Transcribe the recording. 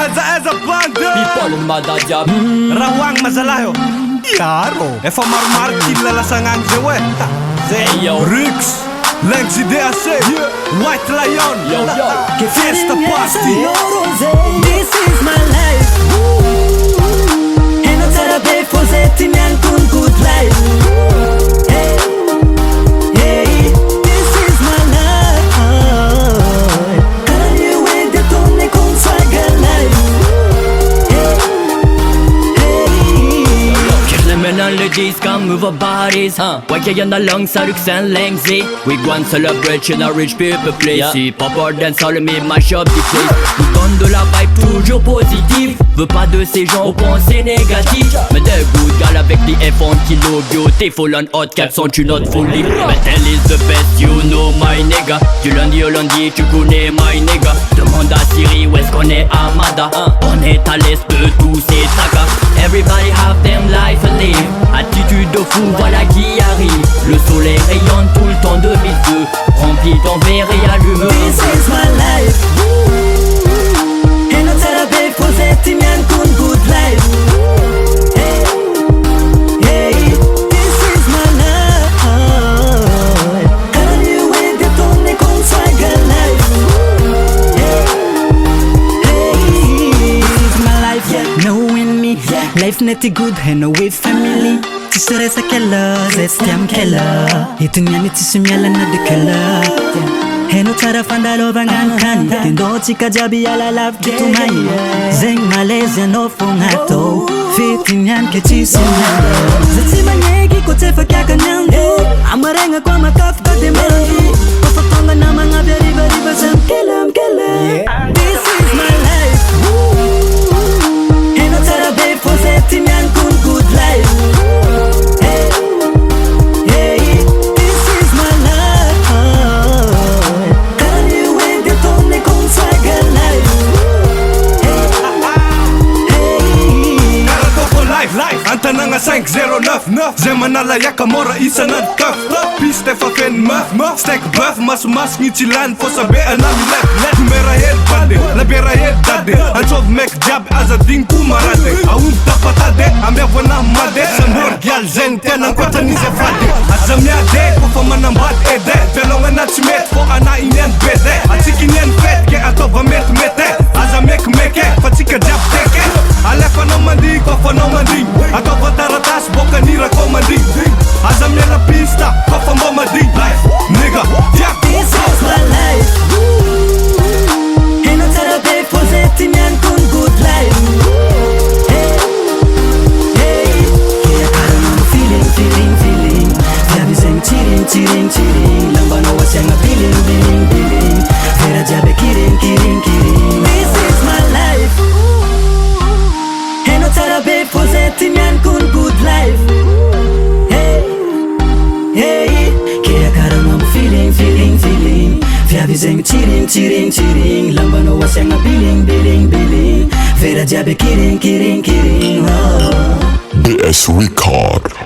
Eza banda People madajab Rawang mazalayo Yaro Efa maromaro kilalasagnany zay hoe Hey yo Rix Legs DAC White Lion Yo Fiesta Party This is my life Eno tsara be fôzety mianako ny good life Hey, hey, this is my life Karaha ny hoe dia ataonay kony swaga life Hey, hey Känner mellan legis kan move our bodies Wake gärna långs har ryxen längs i We go and celebrate in a rich people place Si papa dance all me mash up the place Nous donne de la vibe toujours positive Veux pas de ces gens aux pensées négatives Mais des good gars avec des F1 kilo bio T'es full on hot cap sont une autre folie Mais elle is the best you know my nigga Du lundi au lundi tu connais my nigga Demande à Siri où est-ce qu'on est Amada On est à l'est de tous ces sagas Everybody have them life to live Attitude de fou voilà qui arrive Le soleil rayonne tout le temps de mille Remplis ton verre et allume This is my life Eno tsara be fôzety mianako ny good life Hey, hey, this is my life Karaha ny hoe dia ataonay kony swaga life Hey, hey, this is my life Knowing me, life nety good hainao hoe family Tsisy resaka zay tsy tia mikela Itoniany tsisy miala na dekela Hainao tsara fandalôvagna kany Tendôntsika jiaby hiala lavitra tomagny Zegny malazy anao fogna atao Fitiniany ke tsisy miala Zay tsy magneky ko tsy efa kiakany andro Amaregna koa makafaka dia mandro Kofa tonga na magnaby arivariva za mikela This is my life Hainao tsara be fôzety mianako ny good life Hey, hey, this is my life Karaha ny hoe dia ataonay kony swaga life Hey, Karatoko live Antanagna 509 Zay manalaiaka mora isan'andro kaf Piste efa feno maf Steak bœuf masomasigny tsy lany Fô sabe anamy lef Kumera hely bande Labiera hely dade Antsovy meky jiaby aza digny ko marade Aomby tapatade Amiavoanahy made Sambory gialy zay ny tena ankoatran'izy afady Aza miade Kofa manambady ede Velongana tsy mety Fô ana iniany bede Atsika iniany fety Ke atova metimety Aza mekimeke Fa tsika jiaby teke Alefanao mandigny Kofanao mandigny Atova taratasy Boka nira ko mandigny Aza miala pista Kofa mbo mandigny Nigga this is my life Hainao tsara be fôzety mianako ny good life Hey, hey, kea karaha feeling Jiaby zegny tsiring Lambanao asiagna biling Vera jiaby kiring This is my life Hainao tsara be fôzety mianako ny good life Hey, hey, kea karaha feeling Viavy zegny tsiring Lambanao asiagna biling Vera jiaby kiring DS Record.